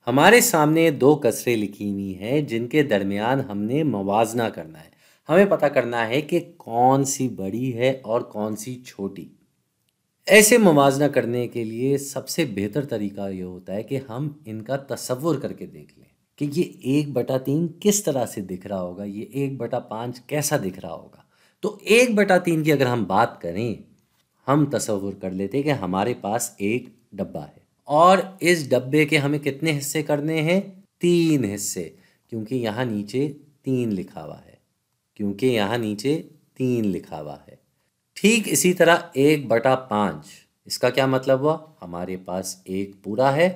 हमारे सामने दो कसरें लिखी हुई हैं जिनके दरमियान हमने मवाजना करना है। हमें पता करना है कि कौन सी बड़ी है और कौन सी छोटी। ऐसे मवाजना करने के लिए सबसे बेहतर तरीका ये होता है कि हम इनका तसव्वुर करके देख लें कि ये 1/3 किस तरह से दिख रहा होगा, ये 1/5 कैसा दिख रहा होगा। तो 1/3 की अगर हम बात करें, हम तसव्वुर कर लेते हैं कि हमारे पास एक डब्बा है और इस डब्बे के हमें कितने हिस्से करने हैं? 3 हिस्से। क्योंकि यहाँ नीचे 3 लिखा हुआ है, क्योंकि यहाँ नीचे 3 लिखा हुआ है। ठीक इसी तरह 1/5, इसका क्या मतलब हुआ? हमारे पास एक पूरा है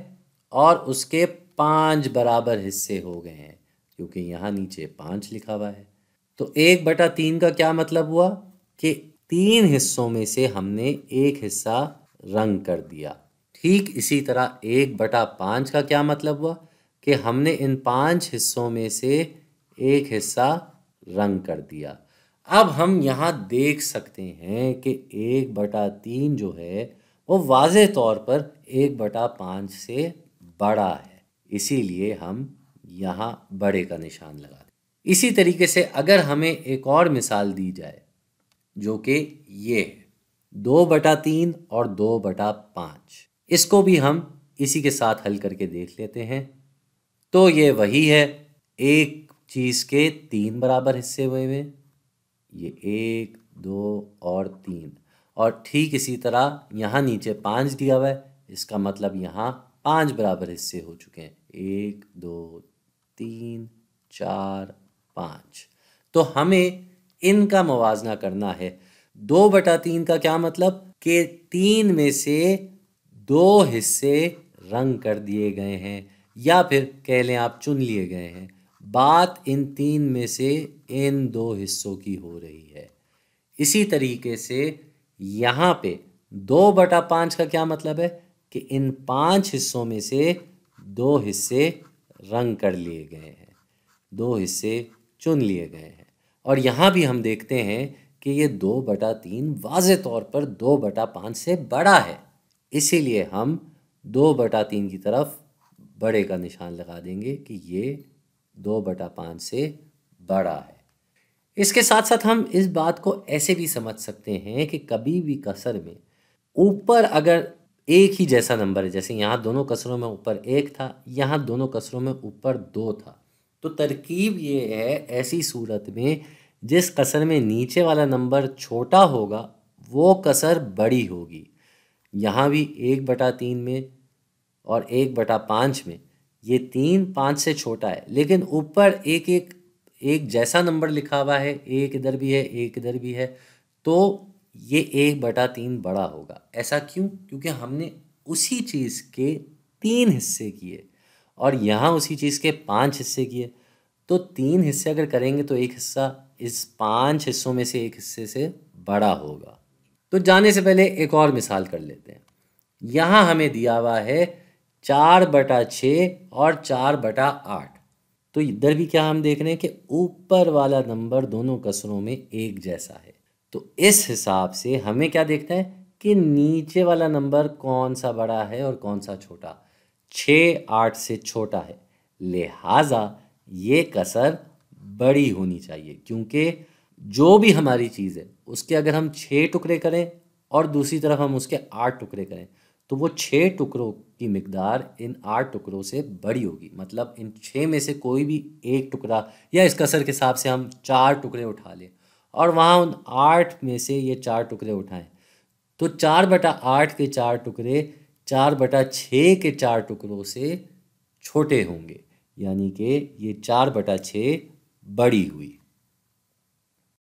और उसके 5 बराबर हिस्से हो गए हैं, क्योंकि यहाँ नीचे 5 लिखा हुआ है। तो 1/3 का क्या मतलब हुआ कि 3 हिस्सों में से हमने एक हिस्सा रंग कर दिया। ठीक इसी तरह 1/5 का क्या मतलब हुआ कि हमने इन 5 हिस्सों में से एक हिस्सा रंग कर दिया। अब हम यहाँ देख सकते हैं कि 1/3 जो है वो वाज़े तौर पर 1/5 से बड़ा है, इसीलिए हम यहाँ बड़े का निशान लगा दें। इसी तरीके से अगर हमें एक और मिसाल दी जाए जो कि ये है 2/3 और 2/5, इसको भी हम इसी के साथ हल करके देख लेते हैं। तो ये वही है, एक चीज़ के 3 बराबर हिस्से हुए हुए, ये 1 2 और 3, और ठीक इसी तरह यहाँ नीचे 5 दिया हुआ है, इसका मतलब यहाँ 5 बराबर हिस्से हो चुके हैं, 1 2 3 4 5। तो हमें इनका मवाजना करना है। 2/3 का क्या मतलब कि 3 में से 2 हिस्से रंग कर दिए गए हैं, या फिर कह लें आप चुन लिए गए हैं। बात इन 3 में से इन 2 हिस्सों की हो रही है। इसी तरीके से यहाँ पे 2/5 का क्या मतलब है कि इन 5 हिस्सों में से 2 हिस्से रंग कर लिए गए हैं, 2 हिस्से चुन लिए गए हैं। और यहाँ भी हम देखते हैं कि ये 2/3 वाज़े तौर पर 2/5 से बड़ा है, इसीलिए हम 2/3 की तरफ बड़े का निशान लगा देंगे कि ये 2/5 से बड़ा है। इसके साथ साथ हम इस बात को ऐसे भी समझ सकते हैं कि कभी भी कसर में ऊपर अगर एक ही जैसा नंबर है, जैसे यहाँ दोनों कसरों में ऊपर 1 था, यहाँ दोनों कसरों में ऊपर 2 था, तो तरकीब ये है ऐसी सूरत में जिस कसर में नीचे वाला नंबर छोटा होगा वो कसर बड़ी होगी। यहाँ भी 1/3 में और 1/5 में ये 3 5 से छोटा है, लेकिन ऊपर एक जैसा नंबर लिखा हुआ है, एक इधर भी है एक इधर भी है, तो ये 1/3 बड़ा होगा। ऐसा क्यों? क्योंकि हमने उसी चीज़ के 3 हिस्से किए और यहाँ उसी चीज़ के 5 हिस्से किए। तो 3 हिस्से अगर करेंगे तो एक हिस्सा इस 5 हिस्सों में से एक हिस्से से बड़ा होगा। तो जाने से पहले एक और मिसाल कर लेते हैं। यहाँ हमें दिया हुआ है 4/6 और 4/8। तो इधर भी क्या हम देख रहे हैं कि ऊपर वाला नंबर दोनों कसरों में एक जैसा है। तो इस हिसाब से हमें क्या देखना है कि नीचे वाला नंबर कौन सा बड़ा है और कौन सा छोटा। 6 8 से छोटा है, लिहाजा ये कसर बड़ी होनी चाहिए, क्योंकि जो भी हमारी चीज़ है उसके अगर हम 6 टुकड़े करें और दूसरी तरफ हम उसके 8 टुकड़े करें तो वो 6 टुकड़ों की मिकदार इन 8 टुकड़ों से बड़ी होगी। मतलब इन 6 में से कोई भी एक टुकड़ा, या इस कसर के हिसाब से हम 4 टुकड़े उठा लें और वहाँ उन 8 में से ये 4 टुकड़े उठाएं, तो 4/8 के 4 टुकड़े 4/6 के 4 टुकड़ों से छोटे होंगे, यानी कि ये 4/6 बड़ी हुई।